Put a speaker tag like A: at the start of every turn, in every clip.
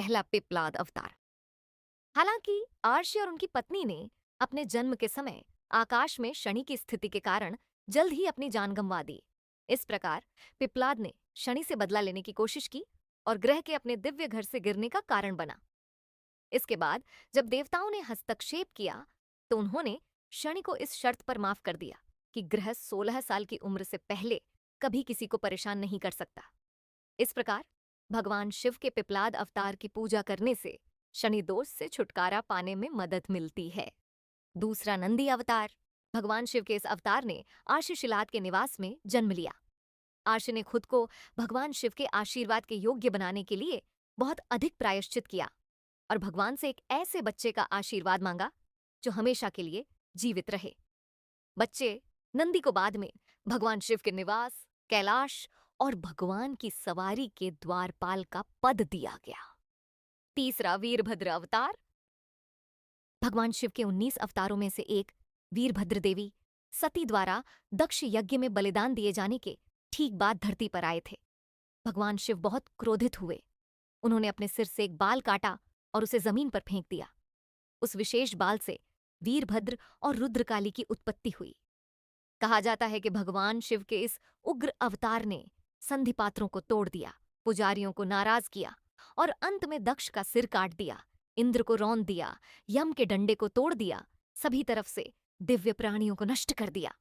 A: पहला पिप्लाद अवतार। हालांकि आर्षि और उनकी पत्नी ने अपने जन्म के समय आकाश में शनि की स्थिति के कारण जल्द ही अपनी जान गंवा दी। इस प्रकार पिप्लाद ने शनि से बदला लेने की कोशिश की और ग्रह के अपने दिव्य घर से गिरने का कारण बना। इसके बाद जब देवताओं ने हस्तक्षेप किया तो उन्होंने शनि को इस शर्त पर माफ कर दिया कि ग्रह 16 साल की उम्र से पहले कभी किसी को परेशान नहीं कर सकता। इस प्रकार भगवान शिव के पिप्लाद अवतार की पूजा करने से शनि दोष से छुटकारा पाने में मदद मिलती है। दूसरा नंदी अवतार। भगवान शिव के इस अवतार ने आशीशिलाद के निवास में जन्म लिया। आर्षि ने खुद को भगवान शिव के आशीर्वाद के योग्य बनाने के लिए बहुत अधिक प्रायश्चित किया और भगवान से एक ऐसे बच्चे का आशीर्वाद मांगा जो हमेशा के लिए जीवित रहे। बच्चे नंदी को बाद में भगवान शिव के निवास, कैलाश और भगवान की सवारी के द्वारपाल का पद दिया गया। तीसरा वीरभद्र अवतार। भगवान शिव के 19 अवतारों में से एक वीरभद्र देवी सती द्वारा दक्ष यज्ञ में बलिदान दिए जाने के ठीक बाद धरती पर आए थे। भगवान शिव बहुत क्रोधित हुए। उन्होंने अपने सिर से एक बाल काटा और उसे जमीन पर फेंक दिया। उस विशेष बाल से वीरभद्र और रुद्रकाली की उत्पत्ति हुई। कहा जाता है कि भगवान शिव के इस उग्र अवतार ने संधिपात्रों को तोड़ दिया, पुजारियों को नाराज किया और अंत में दक्ष का सिर काट दिया, इंद्र को रौंद दिया, यम के डंडे को तोड़ दिया, सभी तरफ से दिव्य प्राणियों को नष्ट कर दिया।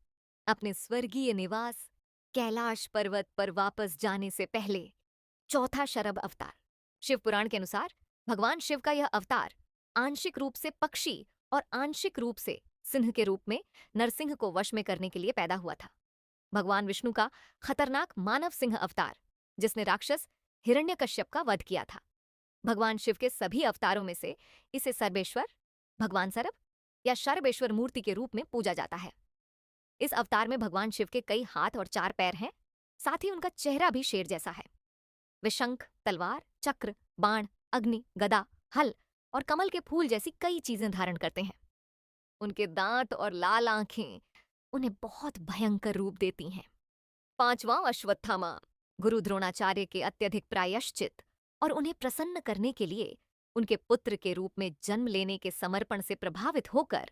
A: अपने स्वर्गीय निवास कैलाश पर्वत पर वापस जाने से पहले चौथा शरभ अवतार। शिव पुराण के अनुसार भगवान शिव का यह अवतार आंशिक रूप से पक्षी और आंशिक रूप से सिंह के रूप में नरसिंह को वश में करने के लिए पैदा हुआ था। भगवान विष्णु का खतरनाक मानव सिंह अवतार, जिसने राक्षस हिरण्यकश्यप का वध किया था। भगवान शिव के सभी अवतारों में से इसे सर्वेश्वर, भगवान सरब या शर्बेश्वर मूर्ति के रूप में पूजा जाता है। इस अवतार में भगवान शिव के कई हाथ और 4 पैर हैं, साथ ही उनका चेहरा भी शेर जैसा है। वे शंख, तलवार, चक्र, बाण, अग्नि, गदा, हल और कमल के फूल जैसी कई चीजें धारण करते हैं। उनके दांत और लाल आंखें उन्हें बहुत भयंकर रूप देती हैं। पांचवां अश्वत्थामा। गुरु द्रोणाचार्य के अत्यधिक प्रायश्चित और उन्हें प्रसन्न करने के लिए उनके पुत्र के रूप में जन्म लेने के समर्पण से प्रभावित होकर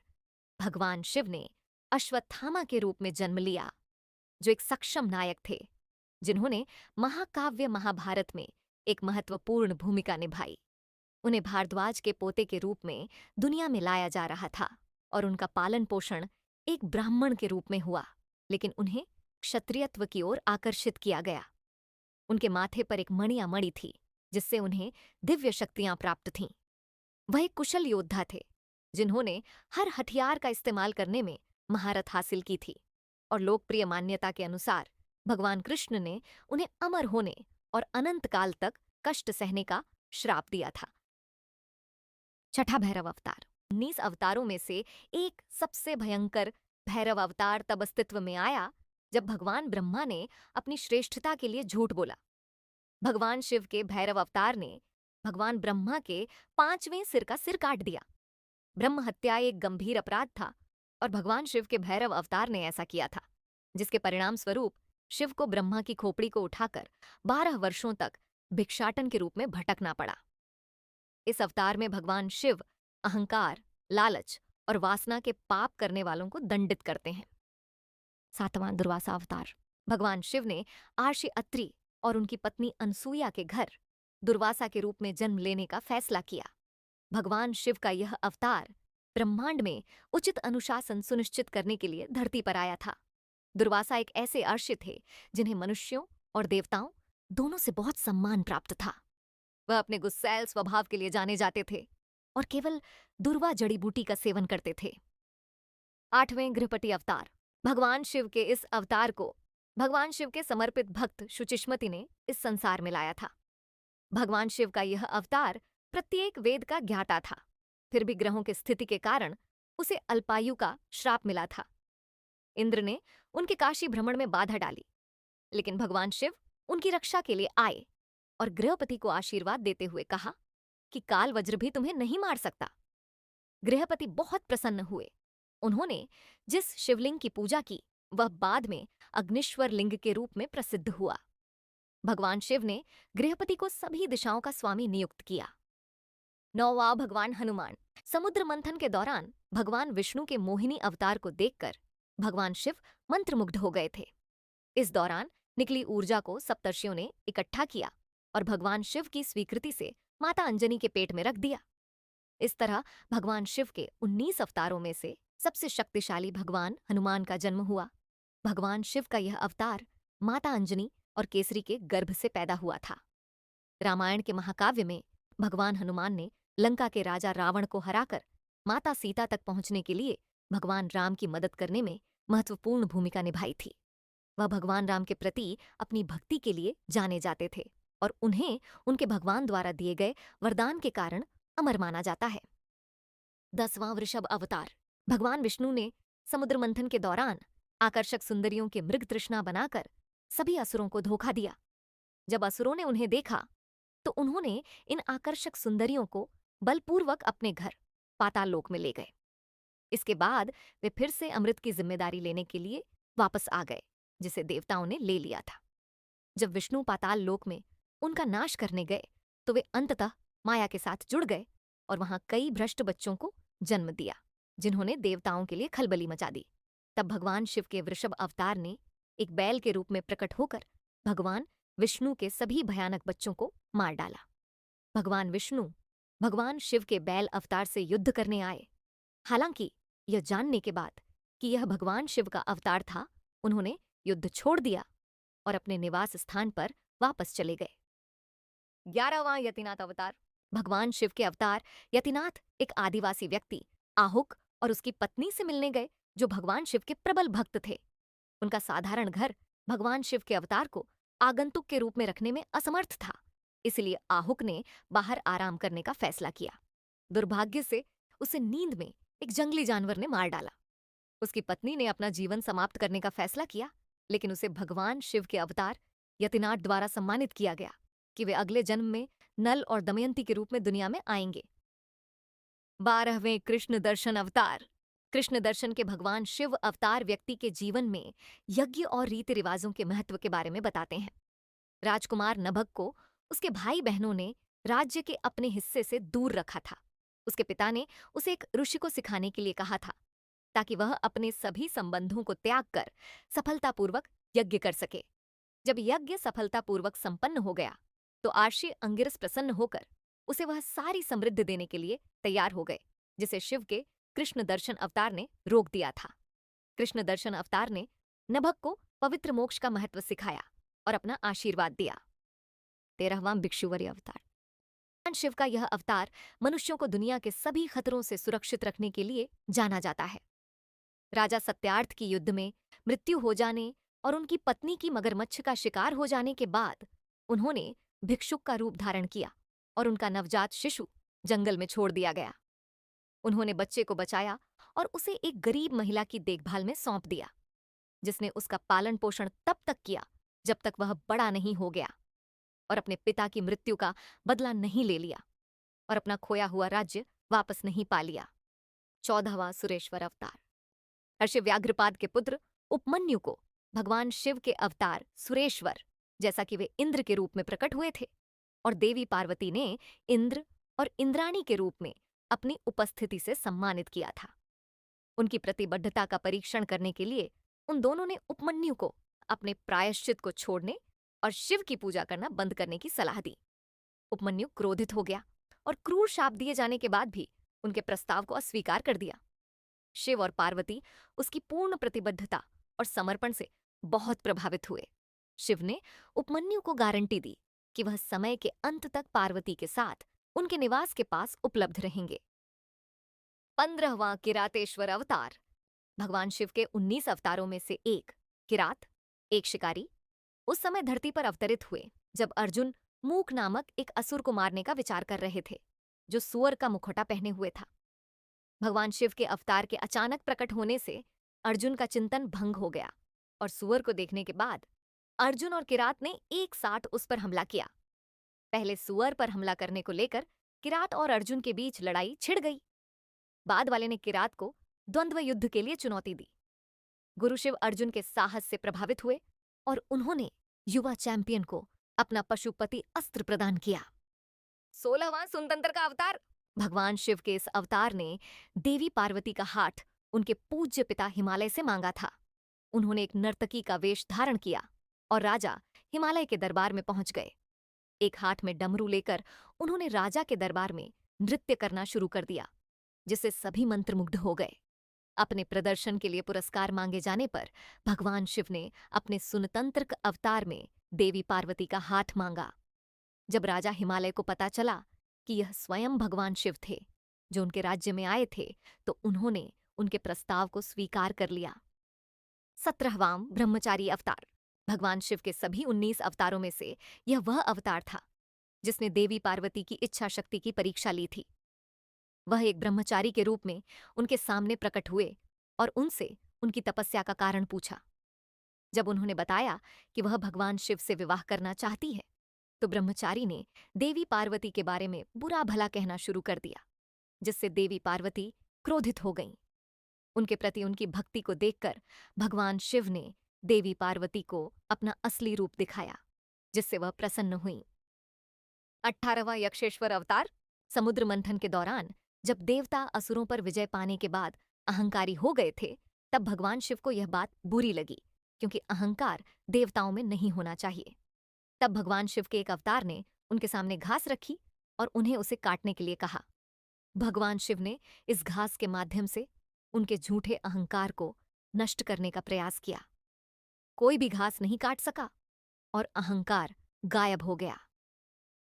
A: भगवान शिव ने अश्वत्थामा के रूप में जन्म लिया, जो एक सक्षम नायक थे, जिन्होंने महाकाव्य महाभारत में एक महत्वपूर्ण भूमिका निभाई। उन्हें भारद्वाज के पोते के रूप में दुनिया में लाया जा रहा था और उनका पालन पोषण एक ब्राह्मण के रूप में हुआ, लेकिन उन्हें क्षत्रियत्व की ओर आकर्षित किया गया। उनके माथे पर एक मणिया मणि थी, जिससे उन्हें दिव्य शक्तियां प्राप्त थीं। वह एक कुशल योद्धा थे, जिन्होंने हर हथियार का इस्तेमाल करने में महारत हासिल की थी और लोकप्रिय मान्यता के अनुसार भगवान कृष्ण ने उन्हें अमर होने और अनंत काल तक कष्ट सहने का श्राप दिया था। छठा भैरव अवतार। 19 अवतारों में से एक सबसे भयंकर भैरव अवतार तब अस्तित्व में आया जब भगवान ब्रह्मा ने अपनी श्रेष्ठता के लिए झूठ बोला। भगवान शिव के भैरव अवतार ने भगवान ब्रह्मा के 5वें सिर का सिर काट दिया। ब्रह्म हत्या एक गंभीर अपराध था और भगवान शिव के भैरव अवतार ने ऐसा किया था, जिसके परिणाम स्वरूप शिव को ब्रह्मा की खोपड़ी को उठाकर 12 वर्षों तक भिक्षाटन के रूप में भटकना पड़ा। इस अवतार में भगवान शिव अहंकार, लालच और वासना के पाप करने वालों को दंडित करते हैं। सातवां दुर्वासा अवतार। भगवान शिव ने आर्षि अत्रि और उनकी पत्नी अनसुईया के घर दुर्वासा के रूप में जन्म लेने का फैसला किया। भगवान शिव का यह अवतार ब्रह्मांड में उचित अनुशासन सुनिश्चित करने के लिए धरती पर आया था। दुर्वासा एक ऐसे अर्षि थे जिन्हें मनुष्यों और देवताओं दोनों से बहुत सम्मान प्राप्त था। वह अपने गुस्सैल स्वभाव के लिए जाने जाते थे और केवल दुर्वा जड़ी बूटी का सेवन करते थे। 8वें गृहपति अवतार। भगवान शिव के इस अवतार को भगवान शिव के समर्पित भक्त शुचिष्मति ने इस संसार में लाया था। भगवान शिव का यह अवतार प्रत्येक वेद का ज्ञाता था, फिर भी ग्रहों की स्थिति के कारण उसे अल्पायु का श्राप मिला था। इंद्र ने उनके काशी भ्रमण में बाधा डाली, लेकिन भगवान शिव उनकी रक्षा के लिए आए और गृहपति को आशीर्वाद देते हुए कहा कि काल वज्र भी तुम्हें नहीं मार सकता। गृहपति बहुत प्रसन्न हुए। उन्होंने जिस शिवलिंग की पूजा की वह बाद में अग्निश्वर लिंग के रूप में प्रसिद्ध हुआ। भगवान शिव ने गृहपति को सभी दिशाओं का स्वामी नियुक्त किया नौवा भगवान हनुमान। समुद्र मंथन के दौरान भगवान विष्णु के मोहिनी अवतार को देखकर भगवान शिव मंत्रमुग्ध हो गए थे। इस दौरान निकली ऊर्जा को सप्तर्षियों ने इकट्ठा किया और भगवान शिव की स्वीकृति से माता अंजनी के पेट में रख दिया। इस तरह भगवान शिव के 19 अवतारों में से सबसे शक्तिशाली भगवान हनुमान का जन्म हुआ। भगवान शिव का यह अवतार माता अंजनी और केसरी के गर्भ से पैदा हुआ था। रामायण के महाकाव्य में भगवान हनुमान ने लंका के राजा रावण को हराकर माता सीता तक पहुंचने के लिए भगवान राम की मदद करने में महत्वपूर्ण भूमिका निभाई थी। वह भगवान राम के प्रति अपनी भक्ति के लिए जाने जाते थे और उन्हें उनके भगवान द्वारा दिए गए वरदान के कारण अमर माना जाता है। 10वां वृषभ अवतार। भगवान विष्णु ने समुद्र मंथन के दौरान आकर्षक सुंदरियों के मृग तृष्णा बनाकर सभी असुरों को धोखा दिया। जब असुरों ने उन्हें देखा तो उन्होंने इन आकर्षक सुंदरियों को बलपूर्वक अपने घर पाताल लोक में ले गए। इसके बाद वे फिर से अमृत की जिम्मेदारी लेने के लिए वापस आ गए, जिसे देवताओं ने ले लिया था। जब विष्णु पाताल लोक में उनका नाश करने गए तो वे अंततः माया के साथ जुड़ गए और वहां कई भ्रष्ट बच्चों को जन्म दिया, जिन्होंने देवताओं के लिए खलबली मचा दी। तब भगवान शिव के वृषभ अवतार ने एक बैल के रूप में प्रकट होकर भगवान विष्णु के सभी भयानक बच्चों को मार डाला। भगवान विष्णु भगवान शिव के बैल अवतार से युद्ध करने आए। हालांकि यह जानने के बाद कि यह भगवान शिव का अवतार था, उन्होंने युद्ध छोड़ दिया और अपने निवास स्थान पर वापस चले गए। 11वां यतिनाथ अवतार। भगवान शिव के अवतार यतिनाथ एक आदिवासी व्यक्ति आहुक और उसकी पत्नी से मिलने गए, जो भगवान शिव के प्रबल भक्त थे। उनका साधारण घर भगवान शिव के अवतार को आगंतुक के रूप में रखने में असमर्थ था, इसलिए आहुक ने बाहर आराम करने का फैसला किया। दुर्भाग्य से उसे नींद में एक जंगली जानवर ने मार डाला। उसकी पत्नी ने अपना जीवन समाप्त करने का फैसला किया, लेकिन उसे भगवान शिव के अवतार यतिनाथ द्वारा सम्मानित किया गया कि वे अगले जन्म में नल और दमयंती के रूप में दुनिया में आएंगे। 12वें कृष्ण दर्शन अवतार। कृष्ण दर्शन के भगवान शिव अवतार व्यक्ति के जीवन में यज्ञ और रीति रिवाजों के महत्व के बारे में बताते हैं। राजकुमार नभग को उसके भाई बहनों ने राज्य के अपने हिस्से से दूर रखा था। उसके पिता ने उसे एक ऋषि को सिखाने के लिए कहा था, ताकि वह अपने सभी संबंधों को त्याग कर सफलतापूर्वक यज्ञ कर सके। जब यज्ञ सफलतापूर्वक संपन्न हो गया तो आर्षी अंगिरस प्रसन्न होकर उसे वह सारी समृद्धि देने के लिए तैयार हो गए, जिसे शिव के कृष्ण दर्शन अवतार ने रोक दिया था। कृष्ण दर्शन अवतार ने नभग को पवित्र मोक्ष का महत्व सिखाया और अपना आशीर्वाद दिया। 13वां भिक्षुवर्य अवतार। भगवान शिव का यह अवतार मनुष्यों को दुनिया के सभी खतरों से सुरक्षित रखने के लिए जाना जाता है। राजा सत्यार्थ की युद्ध में मृत्यु हो जाने और उनकी पत्नी की मगरमच्छ का शिकार हो जाने के बाद उन्होंने भिक्षुक का रूप धारण किया और उनका नवजात शिशु जंगल में छोड़ दिया गया। उन्होंने बच्चे को बचाया और उसे एक गरीब महिला की देखभाल में सौंप दिया, जिसने उसका पालन पोषण तब तक किया जब तक वह बड़ा नहीं हो गया और अपने पिता की मृत्यु का बदला नहीं ले लिया और अपना खोया हुआ राज्य वापस नहीं पा लिया। 14वां सुरेश्वर अवतार। ऋषि व्याघ्रपाद के पुत्र उपमन्यु को भगवान शिव के अवतार सुरेश्वर, जैसा कि वे इंद्र के रूप में प्रकट हुए थे, और देवी पार्वती ने इंद्र और इंद्राणी के रूप में अपनी उपस्थिति से सम्मानित किया था। उनकी प्रतिबद्धता का परीक्षण करने के लिए उन दोनों ने उपमन्यु को अपने प्रायश्चित को छोड़ने और शिव की पूजा करना बंद करने की सलाह दी। उपमन्यु क्रोधित हो गया और क्रूर शाप दिए जाने के बाद भी उनके प्रस्ताव को अस्वीकार कर दिया। शिव और पार्वती उसकी पूर्ण प्रतिबद्धता और समर्पण से बहुत प्रभावित हुए। शिव ने उपमन्यु को गारंटी दी कि वह समय के अंत तक पार्वती के साथ उनके निवास के पास उपलब्ध रहेंगे। 15वां किरातेश्वर अवतार। भगवान शिव के 19 अवतारों में से एक किरात, एक शिकारी, उस समय धरती पर अवतरित हुए जब अर्जुन मूक नामक एक असुर को मारने का विचार कर रहे थे, जो सुअर का मुखौटा पहने हुए था। भगवान शिव के अवतार के अचानक प्रकट होने से अर्जुन का चिंतन भंग हो गया और सुअर को देखने के बाद अर्जुन और किरात ने एक साथ उस पर हमला किया। पहले सुअर पर हमला करने को लेकर किरात और अर्जुन के बीच लड़ाई छिड़ गई। बाद वाले ने किरात को द्वंद्व युद्ध के लिए चुनौती दी। गुरु शिव अर्जुन के साहस से प्रभावित हुए और उन्होंने युवा चैंपियन को अपना पशुपति अस्त्र प्रदान किया। 16वां सुनतंत्र का अवतार। भगवान शिव के इस अवतार ने देवी पार्वती का हाथ उनके पूज्य पिता हिमालय से मांगा था। उन्होंने एक नर्तकी का वेश धारण किया और राजा हिमालय के दरबार में पहुंच गए। एक हाथ में डमरू लेकर उन्होंने राजा के दरबार में नृत्य करना शुरू कर दिया, जिससे सभी मंत्रमुग्ध हो गए। अपने प्रदर्शन के लिए पुरस्कार मांगे जाने पर भगवान शिव ने अपने सुनतंत्र अवतार में देवी पार्वती का हाथ मांगा। जब राजा हिमालय को पता चला कि यह स्वयं भगवान शिव थे जो उनके राज्य में आए थे, तो उन्होंने उनके प्रस्ताव को स्वीकार कर लिया। 17वां ब्रह्मचारी अवतार। भगवान शिव के सभी 19 अवतारों में से यह वह अवतार था जिसने देवी पार्वती की इच्छा शक्ति की परीक्षा ली थी। वह एक ब्रह्मचारी के रूप में उनके सामने प्रकट हुए और उनसे उनकी तपस्या का कारण पूछा। जब उन्होंने बताया कि वह भगवान शिव से विवाह करना चाहती है, तो ब्रह्मचारी ने देवी पार्वती के बारे में बुरा भला कहना शुरू कर दिया, जिससे देवी पार्वती क्रोधित हो गईं। उनके प्रति उनकी भक्ति को देखकर भगवान शिव ने देवी पार्वती को अपना असली रूप दिखाया, जिससे वह प्रसन्न हुईं। 18वां यक्षेश्वर अवतार। समुद्र मंथन के दौरान जब देवता असुरों पर विजय पाने के बाद अहंकारी हो गए थे, तब भगवान शिव को यह बात बुरी लगी, क्योंकि अहंकार देवताओं में नहीं होना चाहिए। तब भगवान शिव के एक अवतार ने उनके सामने घास रखी और उन्हें उसे काटने के लिए कहा। भगवान शिव ने इस घास के माध्यम से उनके झूठे अहंकार को नष्ट करने का प्रयास किया। कोई भी घास नहीं काट सका और अहंकार गायब हो गया।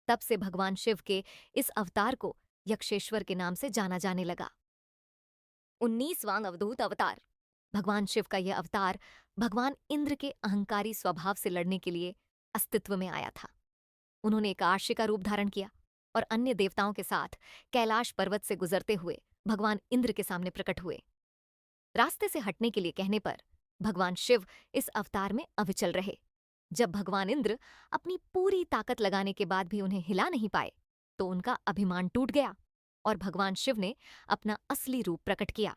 A: तब से भगवान शिव के इस अवतार को यक्षेश्वर के नाम से जाना जाने लगा। 19वां अवधूत अवतार। भगवान शिव का यह अवतार भगवान इंद्र के अहंकारी स्वभाव से लड़ने के लिए अस्तित्व में आया था। उन्होंने एक आर्षी का रूप धारण किया और अन्य देवताओं के साथ कैलाश पर्वत से गुजरते हुए भगवान इंद्र के सामने प्रकट हुए। रास्ते से हटने के लिए कहने पर भगवान शिव इस अवतार में अविचल रहे। जब भगवान इंद्र अपनी पूरी ताकत लगाने के बाद भी उन्हें हिला नहीं पाए, तो उनका अभिमान टूट गया और भगवान शिव ने अपना असली रूप प्रकट किया।